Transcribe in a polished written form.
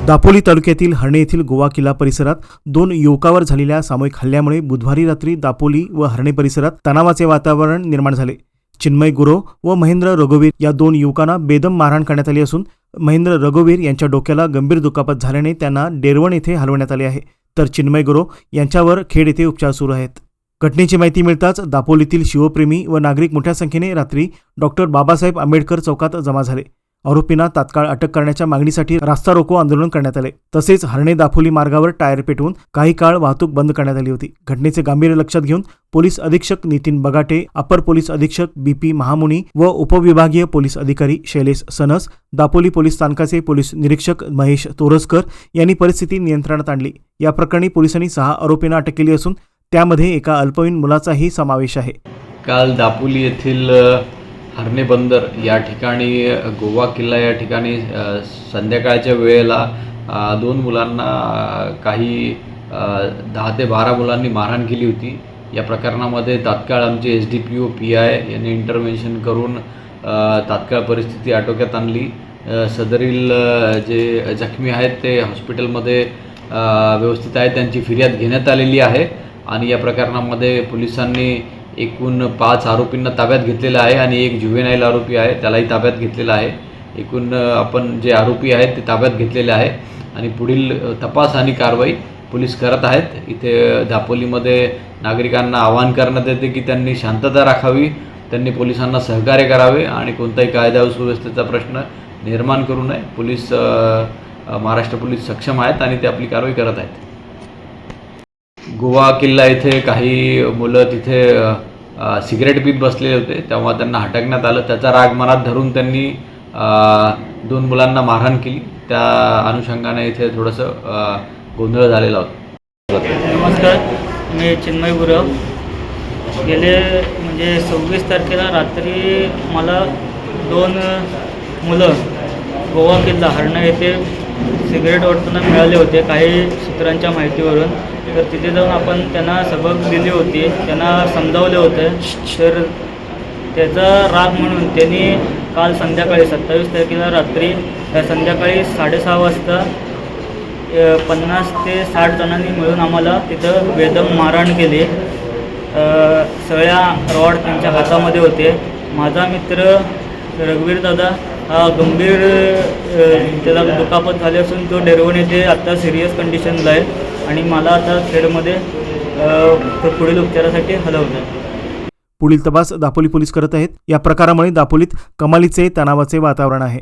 दापोली तालुक्यातील हर्णे येथील गोवा किल्ला परिसरात दोन युवकावर झालेल्या सामूहिक हल्ल्यामुळे बुधवारी रात्री दापोली व हर्णे परिसरात तणावाचे वातावरण निर्माण झाले। चिन्मय गुरव व महेंद्र रघुवीर या दोन युवकांना बेदम मारहाण करण्यात आली असून महेंद्र रघुवीर यांच्या डोक्याला गंभीर दुखापत झाल्याने त्यांना डेरवण येथे हलवण्यात आले आहे, तर चिन्मय गुरव यांच्यावर खेड येथे उपचार सुरू आहेत। घटनेची माहिती मिळताच दापोलीतील शिवप्रेमी व नागरिक मोठ्या संख्येने रात्री डॉक्टर बाबासाहेब आंबेडकर चौकात जमा झाले। आरोपींना तात्काळ अटक करण्याच्या मागणीसाठी रास्ता रोको आंदोलन करण्यात आले। तसेच हर्णे दापोली मार्गावर टायर पेटवून काही काळ वाहतूक बंद करण्यात आली होती। घटनेचे गांभीर्य लक्षात घेऊन पोलीस अधीक्षक नितीन बगाटे, अपर पोलीस अधीक्षक बीपी महामुनी व उपविभागीय पोलीस अधिकारी शैलेश सनस, दापोली पोलीस स्थानकाचे पोलीस निरीक्षक महेश तोरसकर यांनी परिस्थिती नियंत्रणात आणली। या प्रकरणी पोलिसांनी 6 आरोपींना अटक केली असून त्यामध्ये एका अल्पवयीन मुलाचाही समावेश आहे। काल दापोली येथील हर्णे बंदर या ठिकाणी गोवा किल्ला या ठिकाणी संध्याकाळच्या वेळेला दोन मुलांना काही 10 ते 12 मुलांनी मारहाण केली होती। या प्रकरणामध्ये तात्काळ आमचे SDPO PI यांनी इंटरव्हेन्शन करून तात्काळ परिस्थिती आटोक्यात आणली। सदरील जे जखमी आहेत ते हॉस्पिटलमध्ये व्यवस्थित आहेत, त्यांची फिर्याद घेण्यात आलेली आहे आणि या प्रकरणामध्ये पोलिसांनी एकूण 5 आरोपींना ताब्यात घेतलेला आहे आणि एक जुवेनाईल आरोपी आहे त्यालाही ताब्यात घेतलेला आहे। एकूण आपण जे आरोपी आहेत ते ताब्यात घेतलेले आहे आणि पुढील तपास आणि कारवाई पोलीस करत आहेत। इथे दापोलीमध्ये नागरिकांना आवाहन करण्यात येते की त्यांनी शांतता राखावी, त्यांनी पोलिसांना सहकार्य करावे आणि कोणताही कायदा व सुव्यवस्थेचा प्रश्न निर्माण करू नये। पोलीस महाराष्ट्र पोलीस सक्षम आहेत आणि ते आपली कारवाई करत आहेत। गोवा किल्ला येथे काही मुलं तिथे सिगरेट पीत बसलेले होते, तेव्हा त्यांना हटकण्यात आलं। त्याचा राग मनात धरून त्यांनी 2 मुलांना मारहाण केली। त्या अनुषंगाने इथे थोडंसं गोंधळ झालेला होता। नमस्कार, मी चिन्मय गुरव। गेले 26 तारखेला रात्री मला 2 मुलं गोवा किल्ला हर्णे येथे सिगरेट ओढताना मिळाले होते काही सूत्रांच्या माहितीवरून। तर तिथे जाऊन आपण त्यांना सबक दिली होती, त्यांना समजावले होते। तर त्याचा राग म्हणून त्यांनी काल संध्याकाळी 27 तारखेला रात्री संध्याकाळी 6:30 वाजता 50 ते 60 जणांनी मिळून आम्हाला तिथं बेदम मारहाण केली। सगळ्या रॉड त्यांच्या हातामध्ये होते। माझा मित्र रघुवीर दादा हा गंभीर त्याला दुखापत झाली असून तो डेरवण येथे आत्ता सिरियस कंडिशनला आहे आणि मला आता खेडमध्ये पुढील उपचारासाठी हलवलं। पुढील तपास दापोली पोलीस करत आहेत। या प्रकारामुळे दापोलीत कमालीचे तणावाचे वातावरण आहे।